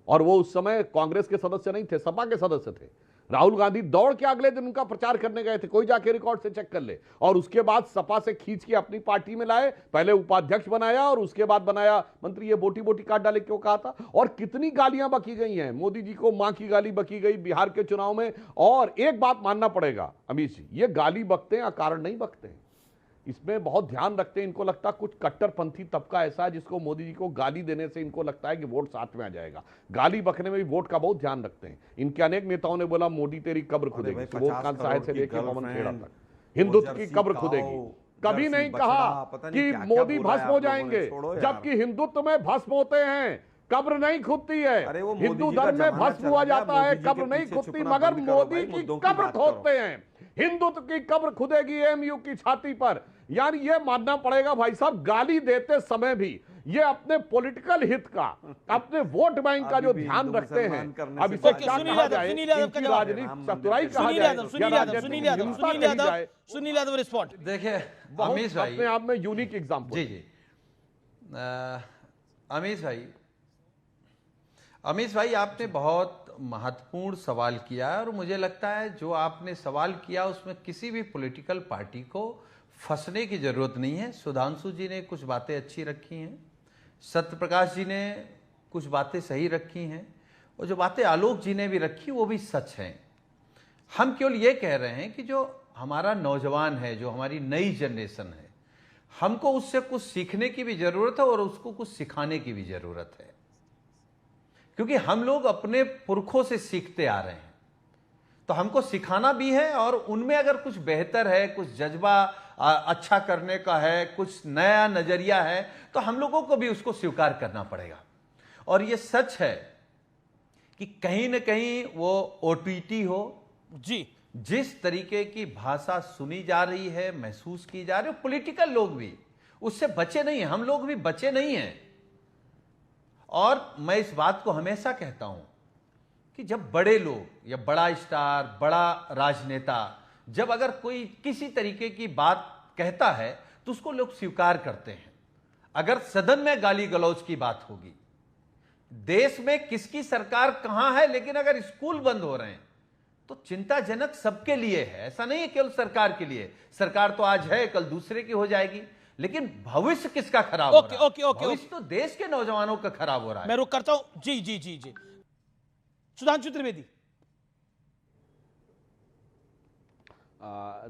और वो उस समय कांग्रेस के सदस्य नहीं थे, सपा के सदस्य थे। राहुल गांधी दौड़ के अगले दिन उनका प्रचार करने गए थे, कोई जाके रिकॉर्ड से चेक कर ले। और उसके बाद सपा से खींच के अपनी पार्टी में लाए, पहले उपाध्यक्ष बनाया और उसके बाद बनाया मंत्री। ये बोटी बोटी काट डाले क्यों कहा था? और कितनी गालियां बकी गई हैं मोदी जी को, मां की गाली बकी गई बिहार के चुनाव में। और एक बात मानना पड़ेगा अमित जी, ये गाली बकते हैं अकारण नहीं बकते हैं, इसमें बहुत ध्यान रखते हैं। इनको लगता है कुछ कट्टरपंथी तबका ऐसा है जिसको मोदी जी को गाली देने से इनको लगता है कि वोट साथ में आ जाएगा। गाली बकने में भी वोट का बहुत ध्यान रखते हैं। इनके अनेक नेताओं ने बोला मोदी तेरी कब्र खुदेगी, सुबोध खान साहेब से लेकर पवन खेड़ा तक, हिंदुत्व की कब्र खुदेगी। कभी नहीं कहा कि मोदी भस्म हो जाएंगे, जबकि हिंदुत्व में भस्म होते हैं, कब्र नहीं खुदती है। हिंदू धर्म में भस्म हुआ जाता है, कब्र नहीं खुदती, मगर मोदी की कब्र खोदते हैं। हिंदुत्व की कब्र खुदेगी एमयू की छाती पर। यानी यह मानना पड़ेगा भाई साहब, गाली देते समय भी ये अपने पॉलिटिकल हित का, अपने वोट बैंक का जो ध्यान रखते हैं, अब इसे क्या कहा जाए, इनकी राजनीतिक चतुराई कहा जाए,
सुनील यादव रिस्पॉन्ड।
देखिए अमीश भाई,
अपने आप में यूनिक एग्जाम्पल।
जी जी अमीश भाई आपने बहुत महत्वपूर्ण सवाल किया है, और मुझे लगता है जो आपने सवाल किया उसमें किसी भी पॉलिटिकल पार्टी को फंसने की जरूरत नहीं है। सुधांशु जी ने कुछ बातें अच्छी रखी हैं, सत्यप्रकाश जी ने कुछ बातें सही रखी हैं, और जो बातें आलोक जी ने भी रखी वो भी सच हैं। हम केवल ये कह रहे हैं कि जो हमारा नौजवान है, जो हमारी नई जनरेशन है, हमको उससे कुछ सीखने की भी जरूरत है और उसको कुछ सिखाने की भी जरूरत है, क्योंकि हम लोग अपने पुरखों से सीखते आ रहे हैं, तो हमको सिखाना भी है, और उनमें अगर कुछ बेहतर है, कुछ जज्बा अच्छा करने का है, कुछ नया नजरिया है, तो हम लोगों को भी उसको स्वीकार करना पड़ेगा। और ये सच है कि कहीं न कहीं वो ओटीटी हो,
जी
जिस तरीके की भाषा सुनी जा रही है, महसूस की जा रही है, पॉलिटिकल लोग भी उससे बचे नहीं हैं, हम लोग भी बचे नहीं हैं। और मैं इस बात को हमेशा कहता हूं कि जब बड़े लोग या बड़ा स्टार, बड़ा राजनेता जब अगर कोई किसी तरीके की बात कहता है तो उसको लोग स्वीकार करते हैं। अगर सदन में गाली गलौज की बात होगी, देश में किसकी सरकार कहां है, लेकिन अगर स्कूल बंद हो रहे हैं तो चिंताजनक सबके लिए है, ऐसा नहीं है केवल सरकार के लिए। सरकार तो आज है, कल दूसरे की हो जाएगी, लेकिन भविष्य किसका खराब हो रहा है? भविष्य तो देश के नौजवानों का खराब हो रहा है।
मैं रुक करता हूं। जी जी जी जी सुधांशु त्रिवेदी।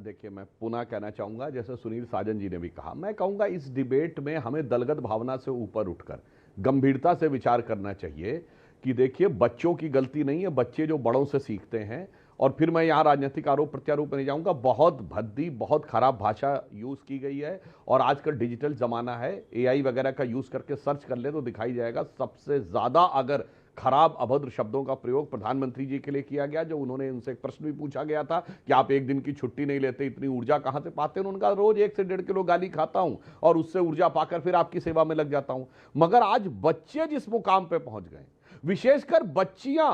देखिए, मैं पुनः कहना चाहूंगा, जैसे सुनील साजन जी ने भी कहा, मैं कहूंगा इस डिबेट में हमें दलगत भावना से ऊपर उठकर गंभीरता से विचार करना चाहिए कि देखिए, बच्चों की गलती नहीं है, बच्चे जो बड़ों से सीखते हैं। और फिर मैं यहाँ राजनीतिक आरोप प्रत्यारोप नहीं जाऊंगा, बहुत भद्दी, बहुत खराब भाषा यूज की गई है, और आजकल डिजिटल जमाना है, एआई वगैरह का यूज करके सर्च कर ले तो दिखाई जाएगा। सबसे ज्यादा अगर खराब अभद्र शब्दों का प्रयोग प्रधानमंत्री जी के लिए किया गया, जो उन्होंने उनसे एक प्रश्न भी पूछा गया था कि आप एक दिन की छुट्टी नहीं लेते, इतनी ऊर्जा कहां से पाते हैं? उनका रोज 1 से 1.5 किलो गाली खाता हूं और उससे ऊर्जा पाकर फिर आपकी सेवा में लग जाता हूं। मगर आज बच्चे जिस मुकाम पे पहुंच गए, विशेषकर बच्चियां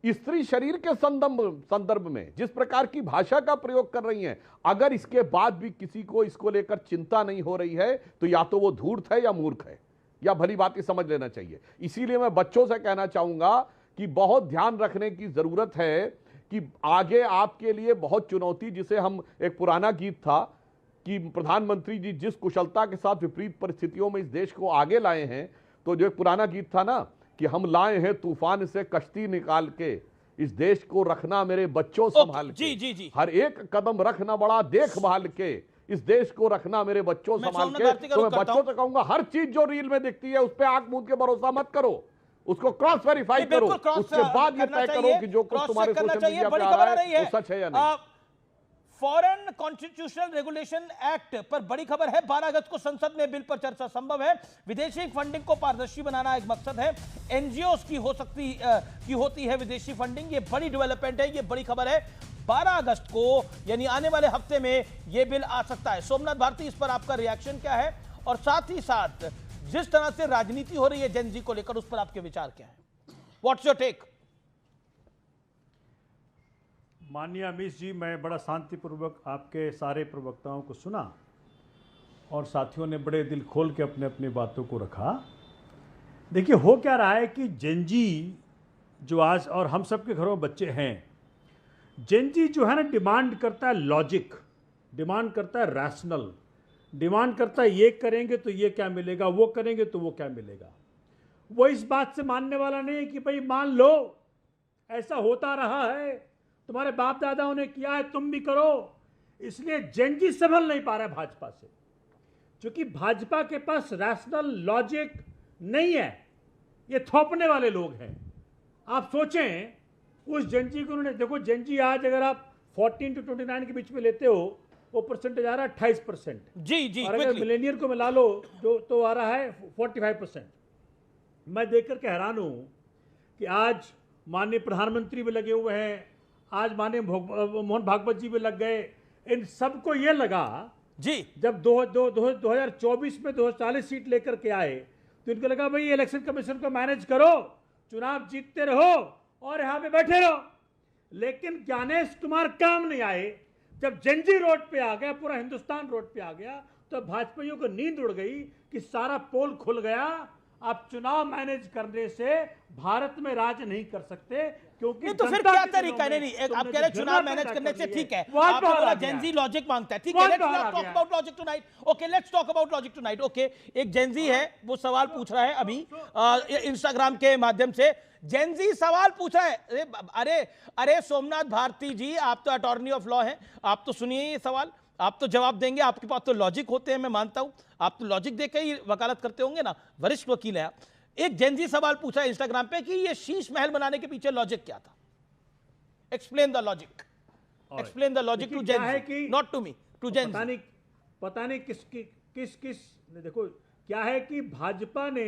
स्त्री शरीर के संदर्भ में जिस प्रकार की भाषा का प्रयोग कर रही हैं, अगर इसके बाद भी किसी को इसको लेकर चिंता नहीं हो रही है तो या तो वो धूर्त है या मूर्ख है, या भली बात समझ लेना चाहिए। इसीलिए मैं बच्चों से कहना चाहूंगा कि बहुत ध्यान रखने की जरूरत है कि आगे आपके लिए बहुत चुनौती, जिसे हम, एक पुराना गीत था कि प्रधानमंत्री जी जिस कुशलता के साथ विपरीत परिस्थितियों में इस देश को आगे लाए हैं, तो जो एक पुराना गीत था ना कि हम लाए हैं तूफान से कश्ती निकाल के, इस देश को रखना मेरे बच्चों संभाल के।
जी जी।
हर एक कदम रखना बड़ा देखभाल के, इस देश को रखना मेरे बच्चों संभाल के। तो मैं बच्चों से कहूंगा, हर चीज जो रील में दिखती है उस पर आंख मूंद के भरोसा मत करो, उसको क्रॉस वेरीफाई करो, उसके बाद ये तय करो कि जो कुछ तुम्हारे सोशल मीडिया पे आ रहा है वो सच है या नहीं।
फॉरेन कॉन्स्टिट्यूशनल रेगुलेशन एक्ट पर बड़ी खबर है। 12 अगस्त को संसद में बिल पर चर्चा संभव है। विदेशी फंडिंग को पारदर्शी बनाना एक मकसद है। एनजीओ की होती है विदेशी फंडिंग। ये बड़ी डेवलपमेंट है, ये बड़ी खबर है। 12 अगस्त को यानी आने वाले हफ्ते में यह बिल आ सकता है। सोमनाथ भारती, इस पर आपका रिएक्शन क्या है? और साथ ही साथ जिस तरह से राजनीति हो रही है जेन जी को लेकर, उस पर आपके विचार क्या है? What's your take?
माननीय अमीश जी, मैं बड़ा शांतिपूर्वक आपके सारे प्रवक्ताओं को सुना और साथियों ने बड़े दिल खोल के अपने अपनी बातों को रखा। देखिए, हो क्या रहा है कि जेन जी जो आज, और हम सबके घरों में बच्चे हैं, जेन जी जो है ना, डिमांड करता है लॉजिक, डिमांड करता है रैशनल, डिमांड करता है ये करेंगे तो ये क्या मिलेगा, वो करेंगे तो वो क्या मिलेगा। वो इस बात से मानने वाला नहीं है कि भाई मान लो ऐसा होता रहा है, तुम्हारे बाप दादाओं ने किया है, तुम भी करो। इसलिए जेन जी संभल नहीं पा रहा है भाजपा से, क्योंकि भाजपा के पास रैशनल लॉजिक नहीं है। ये थोपने वाले लोग हैं। आप सोचें, उस जेन जी को उन्होंने, देखो जेन जी आज अगर आप 14 to 29 के बीच में लेते हो, वो परसेंटेज आ रहा है 28%।
जी जी।
और अगर मिलेनियर को मिला लो जो तो आ रहा है 45%। मैं देख करके हैरान हूं कि आज माननीय प्रधानमंत्री भी लगे हुए हैं, आज माननीय मोहन भागवत जी भी लग गए। इन सबको ये लगा
जी,
जब 2024 में 240 सीट लेकर के आए तो इनको लगा भाई इलेक्शन कमीशन को मैनेज करो, चुनाव जीतते रहो और यहां पे बैठे रहो। लेकिन ज्ञानेश कुमार काम नहीं आए। जब जेनजी रोड पे आ गया, पूरा हिंदुस्तान रोड पे आ गया, तो भाजपाइयों को नींद उड़ गई कि सारा पोल खुल गया। आप चुनाव मैनेज करने से भारत में राज नहीं कर सकते, क्योंकि
तो फिर क्या तरीका है? नहीं, आप कह रहे चुनाव मैनेज करने से, ठीक है, आपने बोला जेनजी लॉजिक मांगता है, ठीक है, let's talk about logic tonight. Okay, let's talk about logic tonight. Okay, एक जेनजी है, वो सवाल पूछ रहा है अभी इंस्टाग्राम के माध्यम से। जेनजी सवाल पूछा है, अरे सोमनाथ भारती जी, आप तो अटॉर्नी ऑफ लॉ हैं, आप तो सुनिए ये सवाल, आप तो जवाब देंगे, आपके पास तो लॉजिक होते हैं, मैं मानता हूं, आप तो लॉजिक देकर ही वकालत करते होंगे ना, वरिष्ठ वकील है आप। एक जेनजी सवाल पूछा है इंस्टाग्राम पे कि ये शीश महल बनाने के पीछे लॉजिक क्या था? Explain the logic, explain the logic to Gen Z, not to me, to Gen Z.
पता नहीं किस देखो क्या है कि भाजपा ने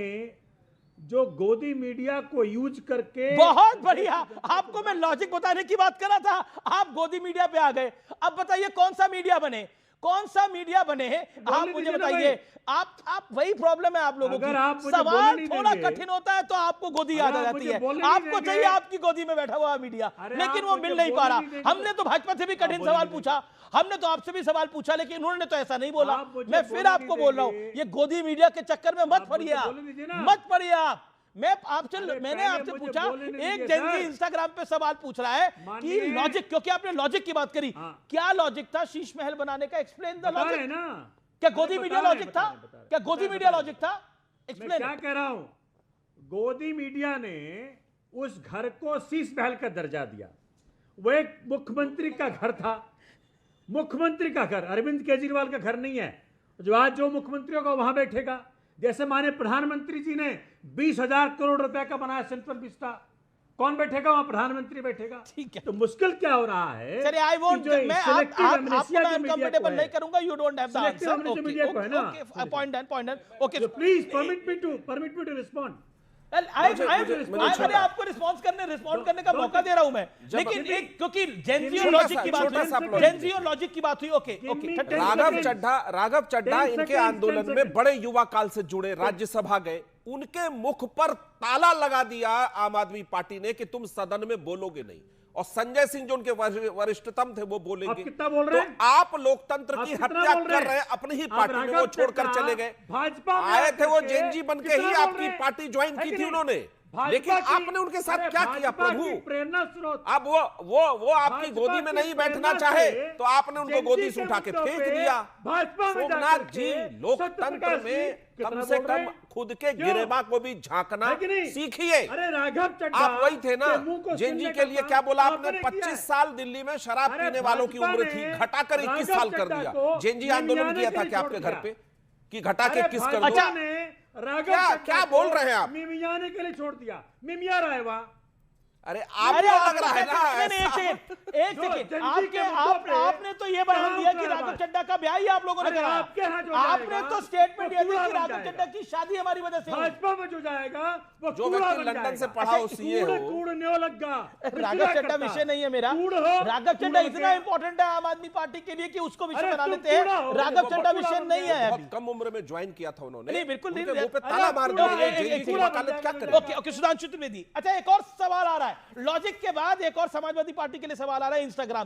जो गोदी मीडिया को यूज करके,
बहुत बढ़िया, आपको मैं लॉजिक बताने की बात कर रहा था, आप गोदी मीडिया पे आ गए। अब बताइए कौन सा मीडिया बने, कौन सा मीडिया बने? आप मुझे बताइए, आप वही प्रॉब्लम है आप लोगों की, सवाल थोड़ा कठिन होता है तो आपको गोदी याद आ जाती है। आपको चाहिए आपकी गोदी में बैठा हुआ मीडिया, लेकिन वो मिल नहीं पा रहा। हमने तो भाजपा से भी कठिन सवाल पूछा, हमने तो आपसे भी सवाल पूछा, लेकिन उन्होंने तो ऐसा नहीं बोला। मैं फिर आपको बोल रहा हूं, ये गोदी मीडिया के चक्कर में मत पड़िए आप। मैंने आपसे पूछा, एक जेनजी इंस्टाग्राम पे सवाल पूछ रहा है कि लॉजिक, क्योंकि आपने लॉजिक की बात करी, क्या लॉजिक था शीश महल बनाने का? Explain the logic. क्या गोदी मीडिया लॉजिक था? क्या गोदी मीडिया लॉजिक था? एक्सप्लेन।
क्या कह रहा हूं, गोदी मीडिया ने उस घर को शीश महल का दर्जा दिया। वो एक मुख्यमंत्री का घर था, मुख्यमंत्री का घर, अरविंद केजरीवाल का घर नहीं है, जो आज जो मुख्यमंत्री होगा वहां बैठेगा। जैसे माने प्रधानमंत्री जी ने 20,000 करोड़ रुपए का बनाया सेंट्रल विस्टा, कौन बैठेगा वहां? प्रधानमंत्री बैठेगा।
ठीक है,
तो मुश्किल क्या हो रहा है?
चलिए, आई वोंट, मैं आपको अनकंफर्टेबल नहीं करूंगा, you don't have the answer. Okay, point done. Okay,
please permit me to respond.
अरे आपको रिस्पॉन्ड करने का मौका दे रहा हूं मैं, लेकिन क्योंकि जेनजी और लॉजिक की बात हुई। ओके,
राघव चड्ढा इनके आंदोलन में बड़े युवा काल से जुड़े, राज्यसभा गए, उनके मुख पर ताला लगा दिया आम आदमी पार्टी ने कि तुम सदन में बोलोगे नहीं, और संजय सिंह जो उनके वरिष्ठतम थे वो बोलेंगे।
कितना बोल रहे हैं?
तो आप लोकतंत्र की हत्या कर रहे हैं, अपनी ही पार्टी में वो छोड़कर चले गए। आए थे वो जेनजी बन के ही आपकी पार्टी ज्वाइन की थी उन्होंने, लेकिन आपने उनके साथ क्या किया प्रभु?
प्रेरणा स्रोत।
अब वो आपकी गोदी में नहीं बैठना चाहे तो आपने उनको गोदी से उठा के फेंक दिया। सोमनाथ जी, लोकतंत्र में कम से कम खुद के गिरेबा को भी झांकना सीखिए।
अरे राघव चड्ढा,
आप वही थे ना जेनजी के लिए, क्या बोला आपने? 25 साल दिल्ली में शराब पीने वालों की उम्र थी, घटाकर 21 साल कर दिया। जेनजी आंदोलन किया था क्या आपके घर पे कि घटा के 21 कर दिया? क्या बोल रहे हैं आप?
मिमियाने के लिए छोड़ दिया, मिमिया रहा है वहां।
अरे आपको लग रहा है ना?
एक सेकंड, आपने तो ये बयान दिया कि राघव चड्ढा का ब्याह ही आप लोगों ने करा। आपने तो स्टेटमेंट दिया कि राघव चड्ढा की शादी हमारी वजह से।
भाजपा में जो जाएगा वो
जो व्यक्ति लंदन से पढ़ा हो, सीए हो,
राघव चड्ढा विषय नहीं है मेरा। राघव चड्ढा इतना इंपॉर्टेंट है आम आदमी पार्टी के लिए कि उसको विषय बना लेते हैं। राघव चड्ढा विषय नहीं है।
बहुत कम उम्र में ज्वाइन किया था उन्होंने।
नहीं, बिल्कुल नहीं।
मुंह पे ताला मार दिया।
ओके, सुधांशु त्रिवेदी। अच्छा, एक और सवाल आ रहा है लॉजिक के बाद, एक और समाजवादी पार्टी के लिए सवाल आ रहा है इंस्टाग्राम